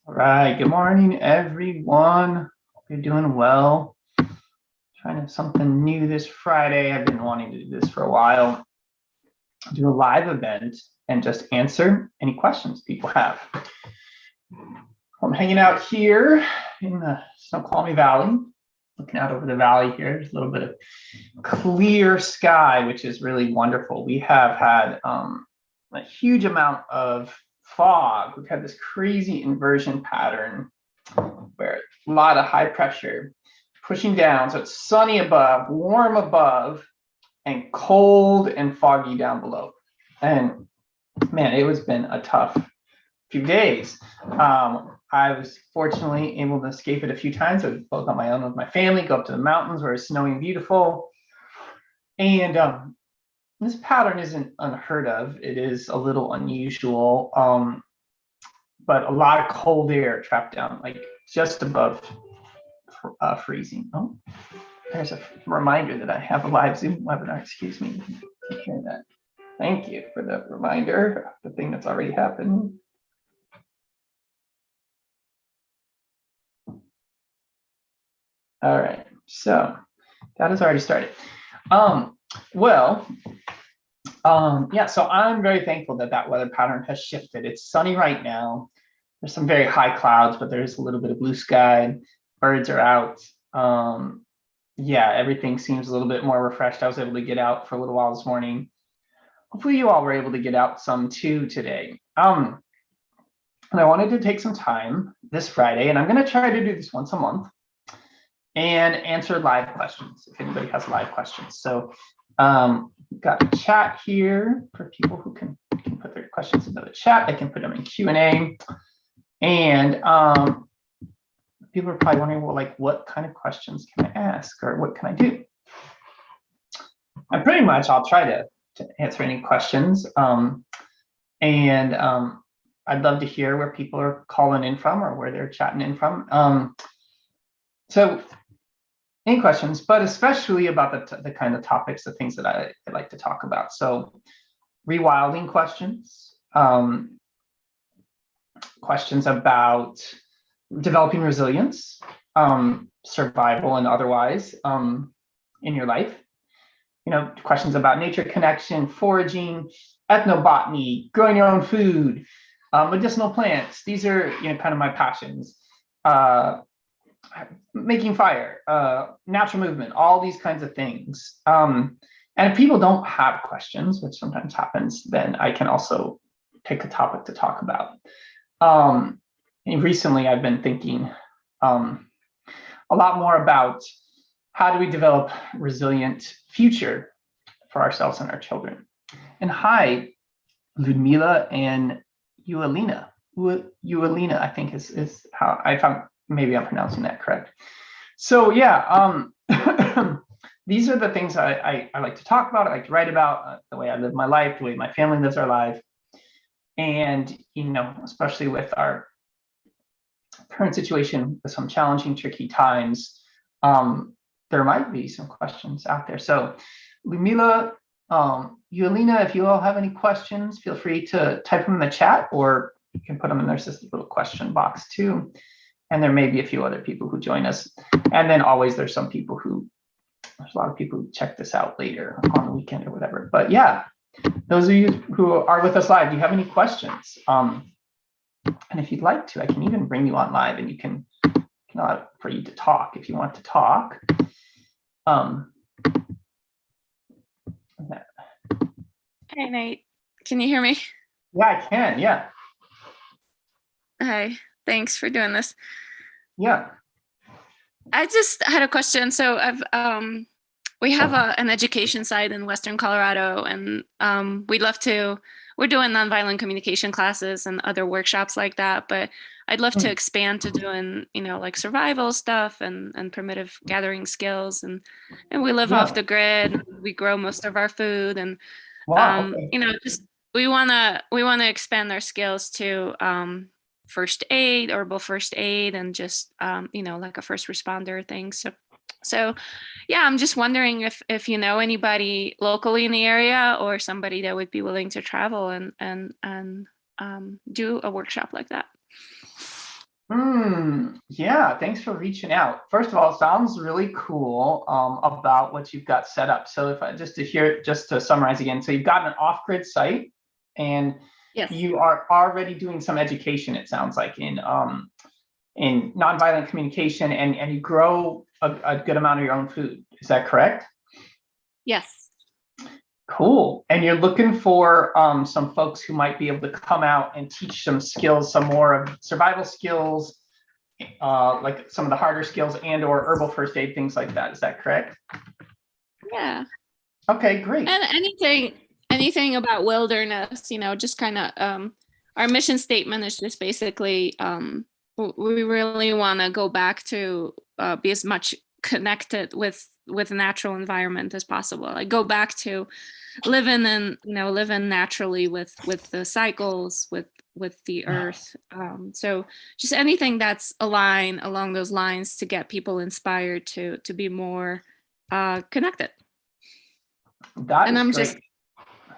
All right, good morning, everyone. Hope you're doing well. Trying something new this Friday. I've been wanting to do this for a while. Do a live event and just answer any questions people have. I'm hanging out here in the Snoqualmie Valley, looking out over the valley here. There's a little bit of clear sky, which is really wonderful. We have had a huge amount of fog. We've had this crazy inversion pattern where a lot of high pressure pushing down. So it's sunny above, warm above, and cold and foggy down below. And man, it has been a tough few days. I was fortunately able to escape it a few times. I was both on my own with my family, go up to the mountains where it's snowy and beautiful. And this pattern isn't unheard of. It is a little unusual, but a lot of cold air trapped down, like just above freezing. Oh, there's a reminder that I have a live Zoom webinar. Excuse me. Hear that. Thank you for the reminder, the thing that's already happened. All right, so that has already started. Yeah, so I'm very thankful that that weather pattern has shifted. It's sunny right now. There's some very high clouds, but there's a little bit of blue sky. Birds are out. Yeah, everything seems a little bit more refreshed. I was able to get out for a little while this morning. Hopefully you all were able to get out some too today. And I wanted to take some time this Friday, and I'm going to try to do this once a month and answer live questions if anybody has live questions. So we've got a chat here for people who can put their questions into the chat. They can put them in Q&A. And people are probably wondering, well, like, what kind of questions can I ask, or what can I do? And pretty much I'll try to answer any questions. I'd love to hear where people are calling in from or where they're chatting in from. So any questions, but especially about the kind of topics, the things that I like to talk about. So rewilding questions, questions about developing resilience, survival and otherwise in your life. You know, questions about nature connection, foraging, ethnobotany, growing your own food, medicinal plants. These are, you know, kind of my passions. Making fire, natural movement, all these kinds of things. And if people don't have questions, which sometimes happens, then I can also pick a topic to talk about. And recently I've been thinking a lot more about how do we develop resilient future for ourselves and our children. And hi, Ludmila and Ualina. Ualina, I think is how I found. Maybe I'm pronouncing that correct. So yeah, these are the things I like to talk about. I like to write about the way I live my life, the way my family lives our life. And, you know, especially with our current situation with some challenging, tricky times, there might be some questions out there. So Lumila, Yulina, if you all have any questions, feel free to type them in the chat, or you can put them in their little question box too. And there may be a few other people who join us. And then always there's some people there's a lot of people who check this out later on the weekend or whatever. But yeah, those of you who are with us live, do you have any questions? And if you'd like to, I can even bring you on live and you can for you to talk if you want to talk. Hey, Nate, can you hear me? Yeah, I can, yeah. Hi, thanks for doing this. Yeah. I just had a question. So we have an education site in Western Colorado, and we're doing nonviolent communication classes and other workshops like that, but I'd love to expand to doing, you know, like survival stuff and primitive gathering skills. And we live off the grid, we grow most of our food, and you know, just we wanna expand our skills to first aid, herbal first aid, and just you know, like a first responder thing. So yeah, I'm just wondering if you know anybody locally in the area or somebody that would be willing to travel and do a workshop like that. Yeah, thanks for reaching out. First of all, it sounds really cool about what you've got set up. So if I just to summarize again, so you've got an off-grid site and Yes. you are already doing some education, it sounds like, in nonviolent communication, and you grow a good amount of your own food. Is that correct? Yes. Cool. And you're looking for some folks who might be able to come out and teach some skills, some more of survival skills, like some of the harder skills and or herbal first aid, things like that. Is that correct? Yeah. Okay, great. And anything about wilderness, just kind of our mission statement is just basically we really want to go back to be as much connected with the natural environment as possible. Like go back to living naturally with the cycles, with the earth. So just anything that's aligned along those lines to get people inspired to be more connected. That And is great.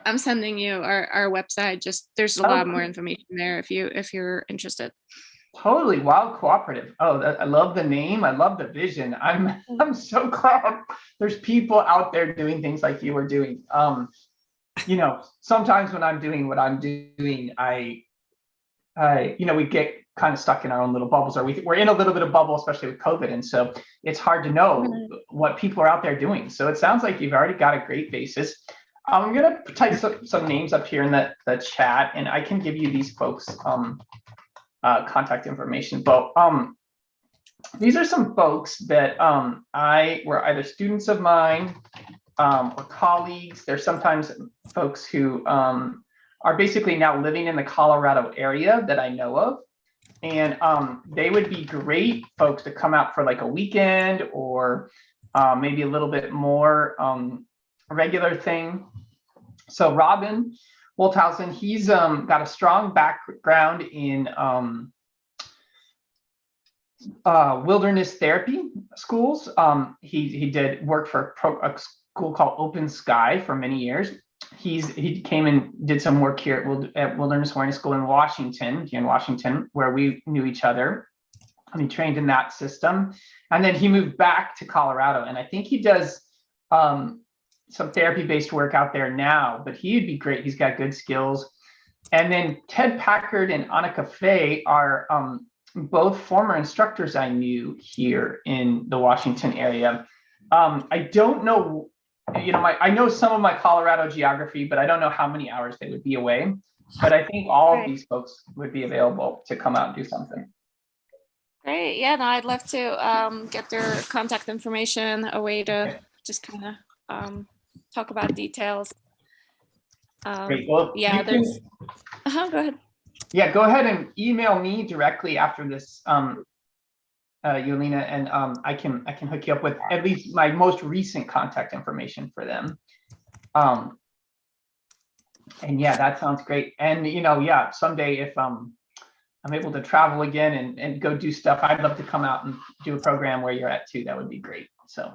I'm sending you our website. Just there's a lot more information there if you're interested. Totally wild cooperative. Oh, I love the name. I love the vision. I'm so glad there's people out there doing things like you are doing. Sometimes when I'm doing what I'm doing, we get kind of stuck in our own little bubbles, or we're in a little bit of bubble, especially with COVID. And so it's hard to know what people are out there doing. So it sounds like you've already got a great basis. I'm going to type some names up here in the chat, and I can give you these folks contact information. But these are some folks that were either students of mine or colleagues. There's sometimes folks who are basically now living in the Colorado area that I know of. And they would be great folks to come out for like a weekend or maybe a little bit more regular thing. So Robin Wolthausen, he's got a strong background in wilderness therapy schools. He did work for a school called Open Sky for many years. He came and did some work here at Wilderness Awareness School in Washington, where we knew each other. And he trained in that system. And then he moved back to Colorado. And I think he does some therapy-based work out there now, but he'd be great. He's got good skills. And then Ted Packard and Annika Fay are both former instructors I knew here in the Washington area. I don't know, I know some of my Colorado geography, but I don't know how many hours they would be away. But I think all of these folks would be available to come out and do something. Great. Yeah, no, I'd love to get their contact information, a way to just kind of talk about details. Great. Well, yeah, go ahead. Yeah, go ahead and email me directly after this, Yelena, and I can hook you up with at least my most recent contact information for them. And yeah, that sounds great. And yeah, someday if I'm able to travel again and go do stuff, I'd love to come out and do a program where you're at too. That would be great. So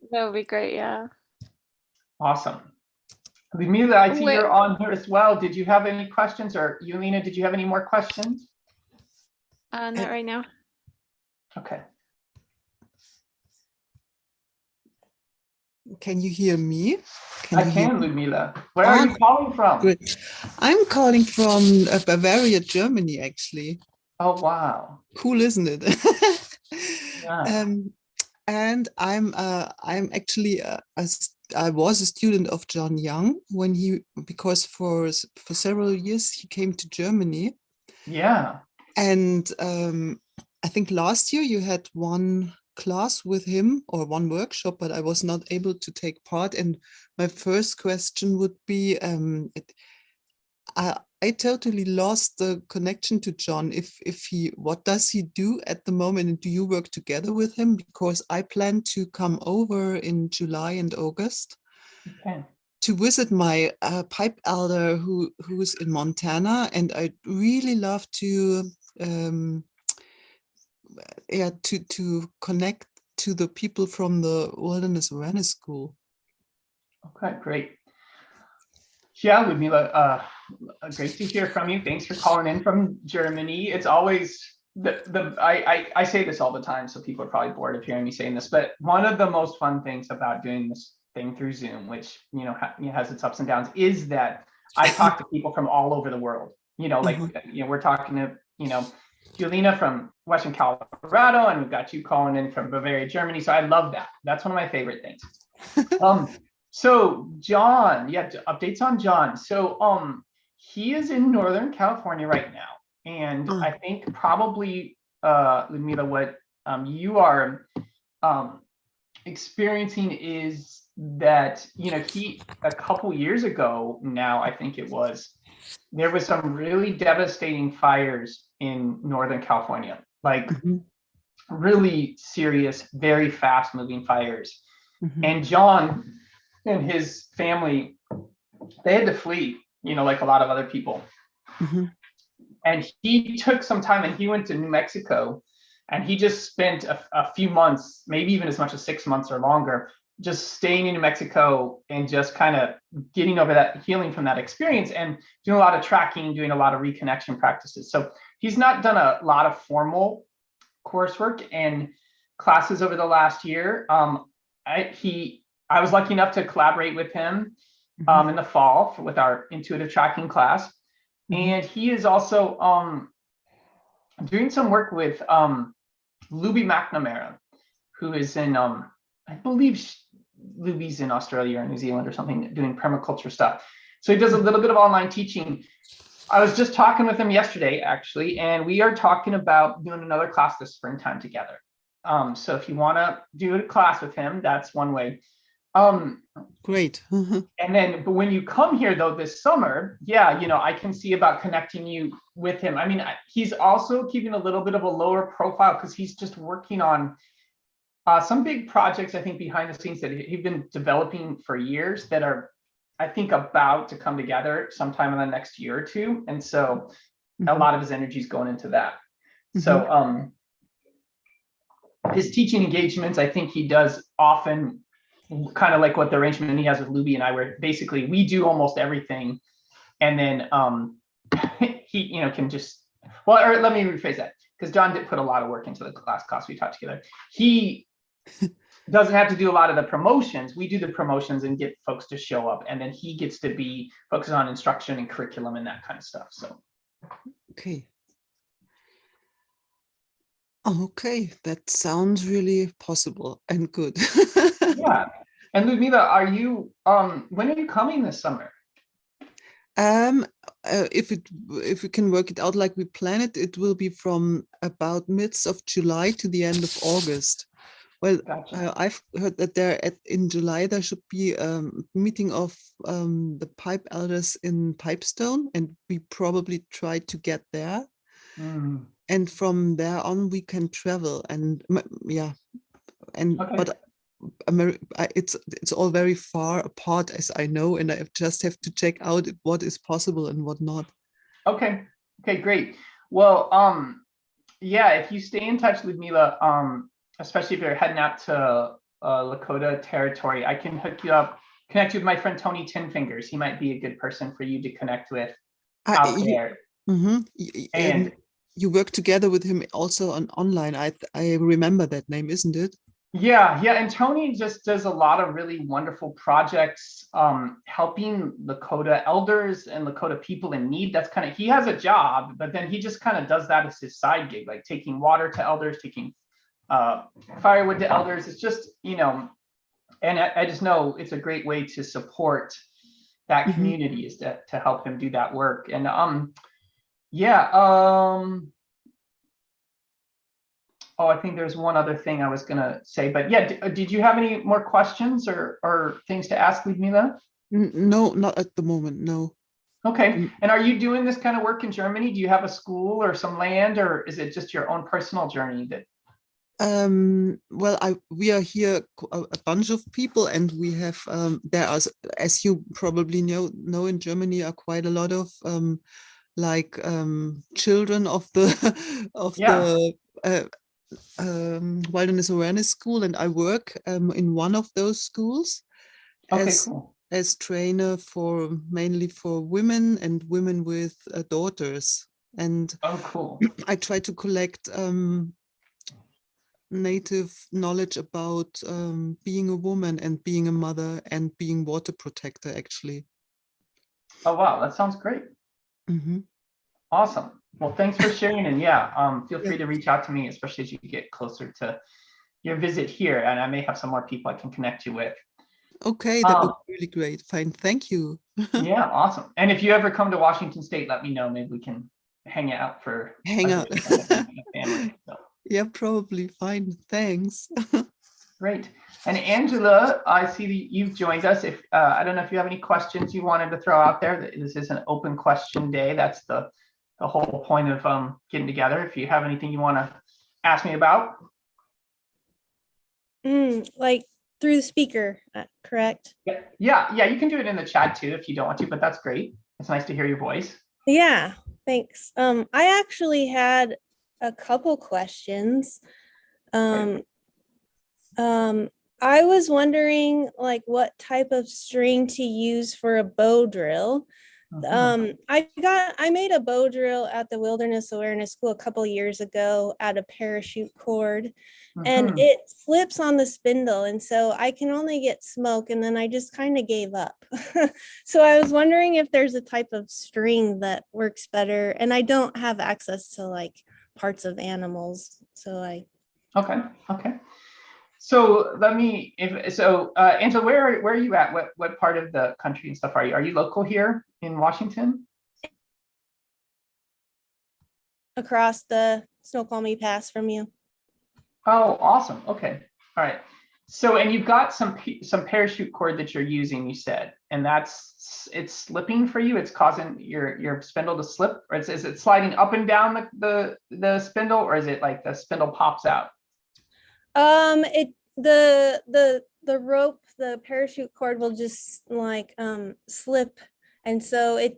that would be great. Yeah. Awesome. Ludmila, I see you're on here as well. Did you have any questions, or Yelena, did you have any more questions? Not right now. Okay. Can you hear me? I can, Ludmila. Where are you calling from? Good. I'm calling from Bavaria, Germany, actually. Oh, wow. Cool, isn't it? Yeah. And I'm actually I was a student of John Young because for several years he came to Germany. Yeah. And I think last year you had one class with him or one workshop, but I was not able to take part. And my first question would be, I totally lost the connection to John. What does he do at the moment? And do you work together with him? Because I plan to come over in July and August to visit my pipe elder who's in Montana, and I'd really love to to connect to the people from the Wilderness Awareness School. Okay, great. Yeah, Ludmila, great to hear from you. Thanks for calling in from Germany. It's always I say this all the time, so people are probably bored of hearing me saying this, but one of the most fun things about doing this thing through Zoom, which has its ups and downs, is that I talk to people from all over the world. Like we're talking to Julina from Western Colorado, and we've got you calling in from Bavaria, Germany. So I love that. That's one of my favorite things. So John, updates on John. So he is in Northern California right now. And I think probably, Ludmila, what you are experiencing is that, he, a couple years ago now, I think it was, there was some really devastating fires in Northern California, like really serious, very fast moving fires. And John and his family, they had to flee, like a lot of other people. And he took some time and he went to New Mexico, and he just spent a few months, maybe even as much as 6 months or longer, just staying in New Mexico and just kind of getting over that, healing from that experience, and doing a lot of tracking, doing a lot of reconnection practices. So he's not done a lot of formal coursework and classes over the last year. I was lucky enough to collaborate with him in the fall with our intuitive tracking class. And he is also doing some work with Luby McNamara, who is in, I believe Luby's in Australia or New Zealand or something, doing permaculture stuff. So he does a little bit of online teaching. I was just talking with him yesterday, actually, and we are talking about doing another class this springtime together. So if you want to do a class with him, that's one way. Great. And then, but when you come here though this summer, I can see about connecting you with him. I mean, he's also keeping a little bit of a lower profile because he's just working on some big projects, I think, behind the scenes that he's been developing for years that are, I think, about to come together sometime in the next year or two. And so a lot of his energy is going into that. So his teaching engagements, I think he does often kind of like what the arrangement he has with Luby and I, where basically we do almost everything. And then he, can just, well, or let me rephrase that, because John did put a lot of work into the class we taught together. He doesn't have to do a lot of the promotions. We do the promotions and get folks to show up. And then he gets to be focused on instruction and curriculum and that kind of stuff. So. Okay. Okay, that sounds really possible and good. Yeah. And Ludmila, are you, when are you coming this summer? If we can work it out like we plan it, it will be from about midst of July to the end of August. Well, gotcha. I've heard that in July there should be a meeting of the Pipe Elders in Pipestone, and we probably try to get there. And from there on we can travel, and but it's all very far apart, as I know, and I just have to check out what is possible and what not. Okay, great. Well, if you stay in touch with Mila, especially if you're heading out to Lakota territory, I can connect you with my friend Tony Tinfingers. He might be a good person for you to connect with out there. And you work together with him also on online. I remember that name, isn't it? Yeah. And Tony just does a lot of really wonderful projects, helping Lakota elders and Lakota people in need. That's kind of, he has a job, but then he just kind of does that as his side gig, like taking water to elders, taking firewood to elders. It's just, and I just know it's a great way to support that community, is to help him do that work. And I think there's one other thing I was gonna say, but did you have any more questions or things to ask Ludmila? No, not at the moment, no. Okay, and are you doing this kind of work in Germany? Do you have a school or some land, or is it just your own personal journey that? Well, we are here a bunch of people, and we have there are, as you probably know in Germany, are quite a lot of children of the Wilderness Awareness School, and I work in one of those schools as trainer mainly for women and women with daughters. and Oh, cool. I try to collect native knowledge about being a woman and being a mother and being water protector, actually. Oh, wow, that sounds great. Mhm. Awesome. Well, thanks for sharing. And yeah, feel Yeah. free to reach out to me, especially as you get closer to your visit here. And I may have some more people I can connect you with. Okay, that would Um, be really great. Fine, thank you. yeah, awesome. And if you ever come to Washington State, let me know. Maybe we can hang out for Hang a out. visit and a family. So Yeah, probably. Fine, thanks. great. And Angela, I see that you've joined us. If I don't know if you have any questions you wanted to throw out there. This is an open question day. That's the whole point of getting together. If you have anything you want to ask me about. Like through the speaker, correct? Yeah, you can do it in the chat too if you don't want to, but that's great. It's nice to hear your voice. Yeah, thanks. I actually had a couple questions. Right. I was wondering like what type of string to use for a bow drill. Mhm. I made a bow drill at the Wilderness Awareness School a couple years ago at a parachute cord, and Mhm. it slips on the spindle, and so I can only get smoke, and then I just kind of gave up. So I was wondering if there's a type of string that works better, and I don't have access to like parts of animals, so Okay. So Angela, where are you at? What part of the country and stuff are you? Are you local here in Washington? across the Snoqualmie Pass from you. Oh, awesome. Okay. All right. So, and you've got some parachute cord that you're using, you said, and it's slipping for you. It's causing your spindle to slip, or is it sliding up and down the spindle, or is it like the spindle pops out? It the rope, the parachute cord will just like slip, and so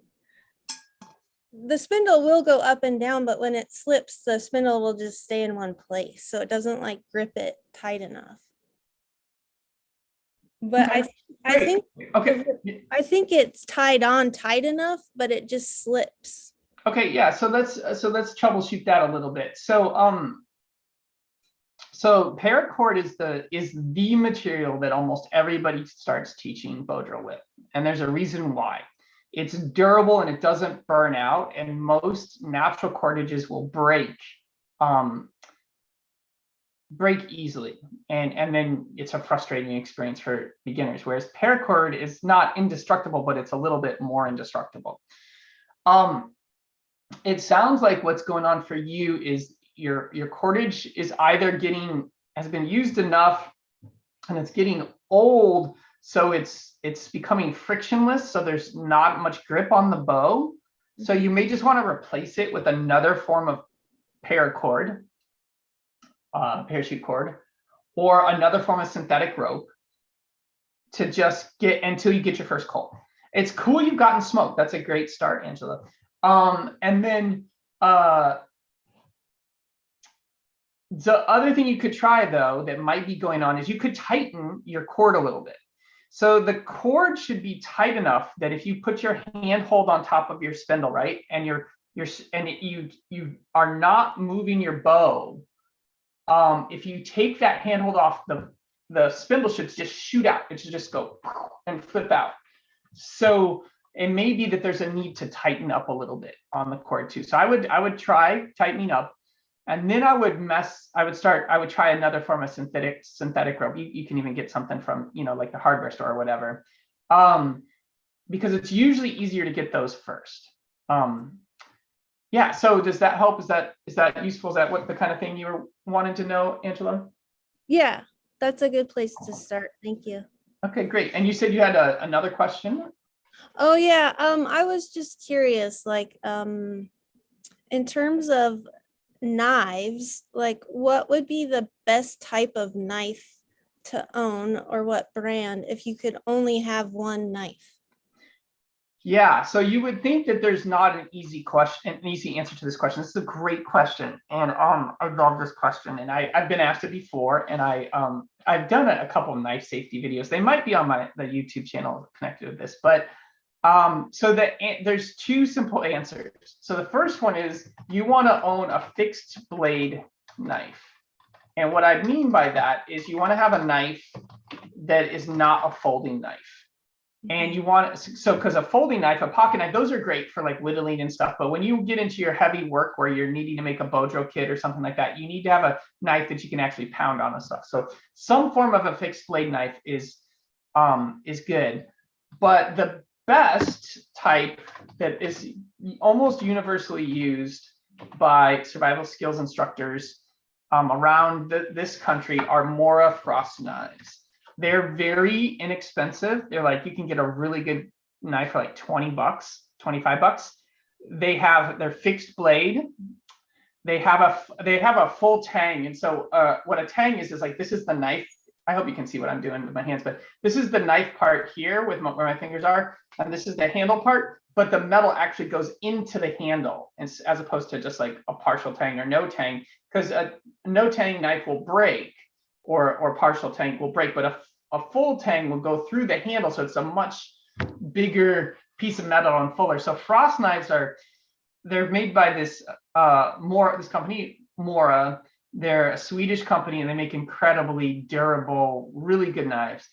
the spindle will go up and down, but when it slips, the spindle will just stay in one place, so it doesn't like grip it tight enough. But Okay, I great. think Okay. I think it's tied on tight enough, but it just slips. Okay, yeah. So let's troubleshoot that a little bit. So paracord is the material that almost everybody starts teaching bow drill with, and there's a reason why. It's durable and it doesn't burn out, and most natural cordages will break easily, and then it's a frustrating experience for beginners. Whereas paracord is not indestructible, but it's a little bit more indestructible. It sounds like what's going on for you is your cordage is either has been used enough and it's getting old, so it's becoming frictionless, so there's not much grip on the bow. So you may just want to replace it with another form of paracord, parachute cord, or another form of synthetic rope to just get until you get your first cold. It's cool you've gotten smoke. That's a great start, Angela. And then the other thing you could try, though, that might be going on is you could tighten your cord a little bit. So the cord should be tight enough that if you put your handhold on top of your spindle, right, and you are not moving your bow, if you take that handhold off, the spindle should just shoot out. It should just go and flip out. So it may be that there's a need to tighten up a little bit on the cord too. So I would try tightening up, and then I would try another form of synthetic rope. You can even get something from, like the hardware store or whatever, because it's usually easier to get those first. Yeah. So does that help? Is that useful? Is that what the kind of thing you were wanting to know, Angela? Yeah, that's a good place to start. Thank you. Okay, great. And you said you had another question? Oh yeah, I was just curious, like, in terms of knives, like what would be the best type of knife to own, or what brand, if you could only have one knife? Yeah, so you would think that there's not an easy answer to this question. This is a great question, and I love this question, and I've been asked it before, and I've done a couple of knife safety videos. They might be on the YouTube channel connected with this, but So there's two simple answers. So the first one is you want to own a fixed blade knife. And what I mean by that is you want to have a knife that is not a folding knife. And you want, so because a folding knife, a pocket knife, those are great for like whittling and stuff. But when you get into your heavy work where you're needing to make a Boudreaux kit or something like that, you need to have a knife that you can actually pound on and stuff. So some form of a fixed blade knife is good. But the best type that is almost universally used by survival skills instructors around this country are Mora frost knives. They're very inexpensive. They're like, you can get a really good knife for like 20 bucks, 25 bucks. They're fixed blade. They have a full tang. And so what a tang is like, this is the knife. I hope you can see what I'm doing with my hands, but this is the knife part here with where my fingers are. And this is the handle part, but the metal actually goes into the handle as opposed to just like a partial tang or no tang, because a no tang knife will break or partial tang will break, but a full tang will go through the handle. So it's a much bigger piece of metal and fuller. So frost knives they're made by this company, Mora. They're a Swedish company and they make incredibly durable, really good knives.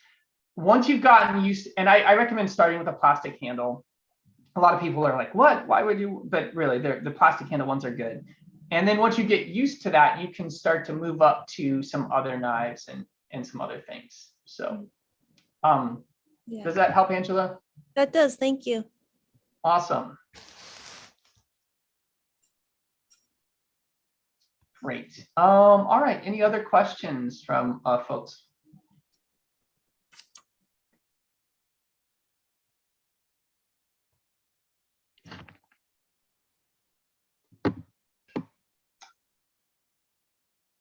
Once you've gotten used, and I recommend starting with a plastic handle. A lot of people are like, what? Why would you? But really, the plastic handle ones are good. And then once you get used to that, you can start to move up to some other knives and some other things. So Yeah. Does that help, Angela? That does. Thank you. Awesome. Great. All right. Any other questions from folks?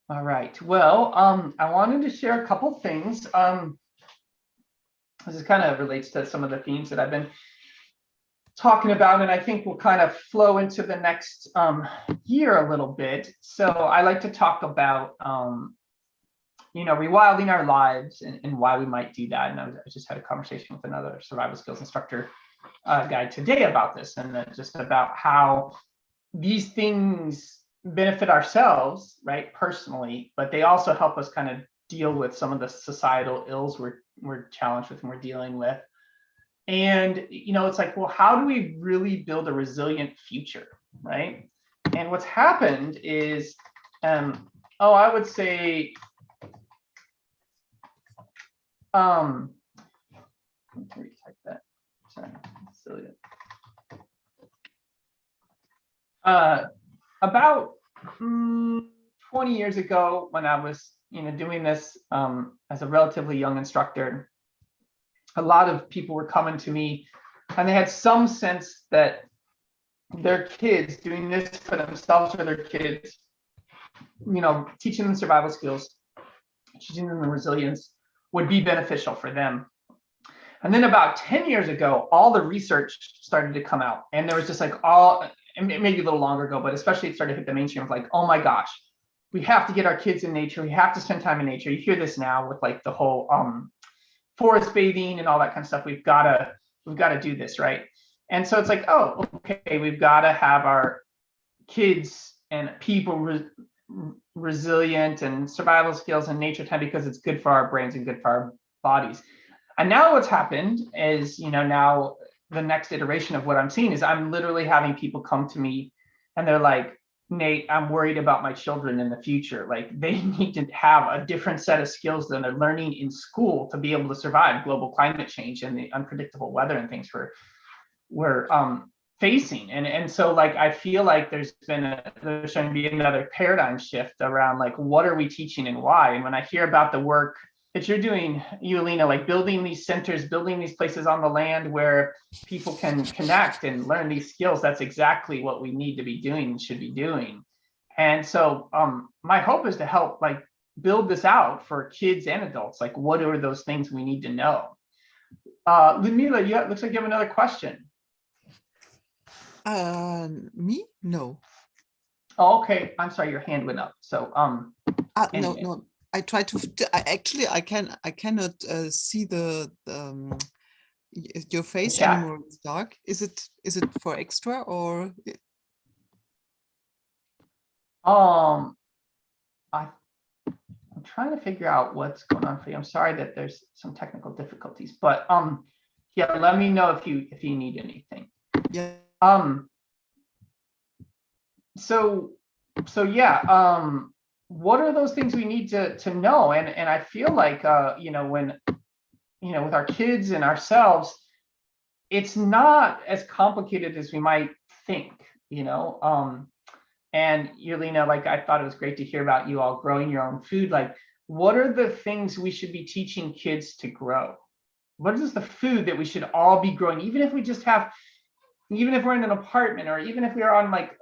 All right. Well, I wanted to share a couple things. This kind of relates to some of the themes that I've been talking about, and I think will kind of flow into the next year a little bit. So I like to talk about, rewilding our lives and why we might do that. And I just had a conversation with another survival skills instructor guy today about this, and just about how these things benefit ourselves, right, personally, but they also help us kind of deal with some of the societal ills we're challenged with and we're dealing with. And, it's like, well, how do we really build a resilient future, right? And what's happened is, I would say, let me retype that. Sorry, silly. About 20 years ago, when I was, doing this as a relatively young instructor, a lot of people were coming to me and they had some sense that their kids doing this for themselves or their kids, teaching them survival skills, teaching them the resilience would be beneficial for them. And then about 10 years ago, all the research started to come out, and there was just like maybe a little longer ago, but especially it started to hit the mainstream of like, oh my gosh, we have to get our kids in nature. We have to spend time in nature. You hear this now with like the whole forest bathing and all that kind of stuff. We've got to do this, right? And so it's like, oh, okay, we've got to have our kids and people resilient and survival skills and nature time because it's good for our brains and good for our bodies. And now what's happened is, now the next iteration of what I'm seeing is I'm literally having people come to me and they're like, Nate, I'm worried about my children in the future. Like they need to have a different set of skills than they're learning in school to be able to survive global climate change and the unpredictable weather and things we're facing. And so like, I feel like there's going to be another paradigm shift around like, what are we teaching and why? And when I hear about the work that you're doing, Alina, like building these centers, building these places on the land where people can connect and learn these skills, that's exactly what we need to be doing and should be doing. And so my hope is to help like build this out for kids and adults. Like, what are those things we need to know? Ludmila, looks like you have another question. Me? No. Oh, okay. I'm sorry, your hand went up. So anyway. No. I try to. I cannot see the Is your face chat. anymore dark? Is it for extra or Um, I'm trying to figure out what's going on for you. I'm sorry that there's some technical difficulties, but yeah, let me know if you need anything. yeah? So yeah, what are those things we need to know? And I feel like when with our kids and ourselves, it's not as complicated as we might think, and Yelena, like, I thought it was great to hear about you all growing your own food. Like, what are the things we should be teaching kids to grow? What is the food that we should all be growing, even if we're in an apartment, or even if we are on like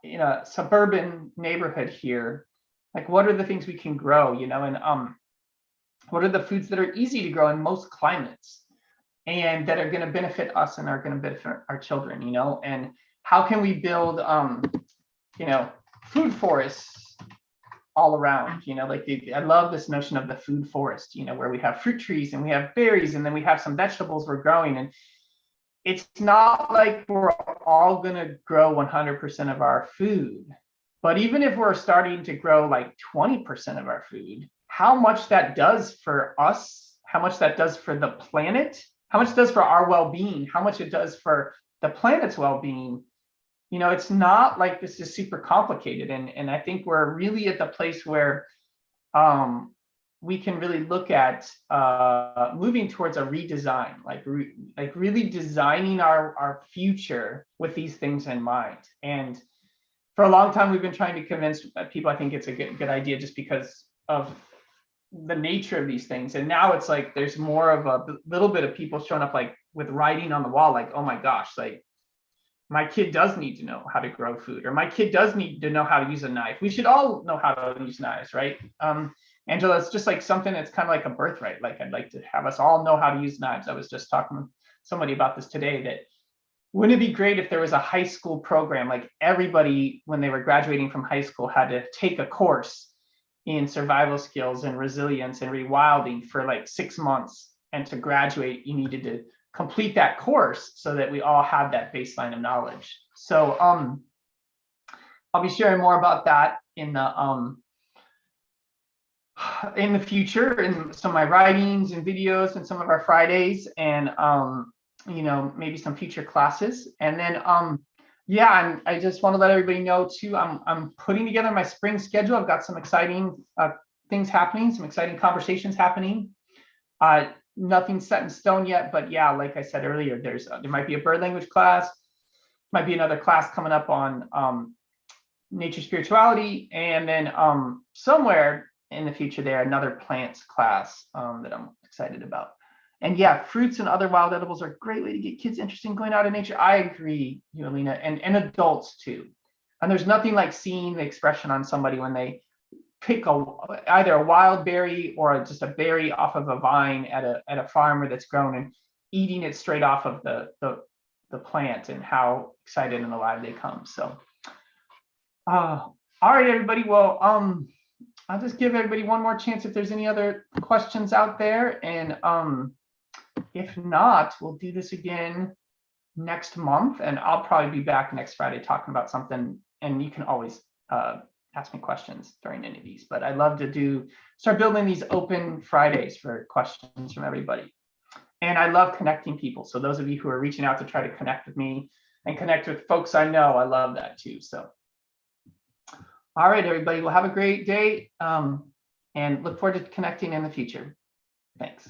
in a suburban neighborhood here? Like, what are the things we can grow, and what are the foods that are easy to grow in most climates and that are going to benefit us and are going to benefit our children, and how can we build food forests all around, like I love this notion of the food forest, where we have fruit trees and we have berries and then we have some vegetables we're growing. And it's not like we're all going to grow 100% of our food, but even if we're starting to grow like 20% of our food, how much that does for us, how much that does for the planet, how much it does for our well-being, how much it does for the planet's well-being. It's not like this is super complicated. And I think we're really at the place where we can really look at moving towards a redesign, like really designing our future with these things in mind. And for a long time, we've been trying to convince people, I think it's a good idea just because of the nature of these things. And now it's like there's more of a little bit of people showing up like with writing on the wall, like, oh my gosh, like my kid does need to know how to grow food, or my kid does need to know how to use a knife. We should all know how to use knives, right? Angela, it's just like something that's kind of like a birthright. Like, I'd like to have us all know how to use knives. I was just talking to somebody about this today, that wouldn't it be great if there was a high school program, like everybody, when they were graduating from high school, had to take a course in survival skills and resilience and rewilding for like 6 months. And to graduate, you needed to complete that course so that we all have that baseline of knowledge. So I'll be sharing more about that in the future, in some of my writings and videos and some of our Fridays, and maybe some future classes. And then yeah, I just want to let everybody know too, I'm putting together my spring schedule. I've got some exciting things happening, some exciting conversations happening. Nothing set in stone yet, but yeah, like I said earlier, there might be a bird language class, might be another class coming up on nature spirituality, and then somewhere in the future there, another plants class that I'm excited about. And yeah, fruits and other wild edibles are a great way to get kids interested in going out in nature. I agree, Alina, and adults too. And there's nothing like seeing the expression on somebody when they pick either a wild berry or just a berry off of a vine at a farmer that's grown, and eating it straight off of the plant, and how excited and alive they come. So all right, everybody. Well, I'll just give everybody one more chance if there's any other questions out there. And if not, we'll do this again next month, and I'll probably be back next Friday talking about something, and you can always ask me questions during any of these. But I'd love to start building these open Fridays for questions from everybody. And I love connecting people. So those of you who are reaching out to try to connect with me and connect with folks I know, I love that too. So all right, everybody, well, have a great day, and look forward to connecting in the future. Thanks.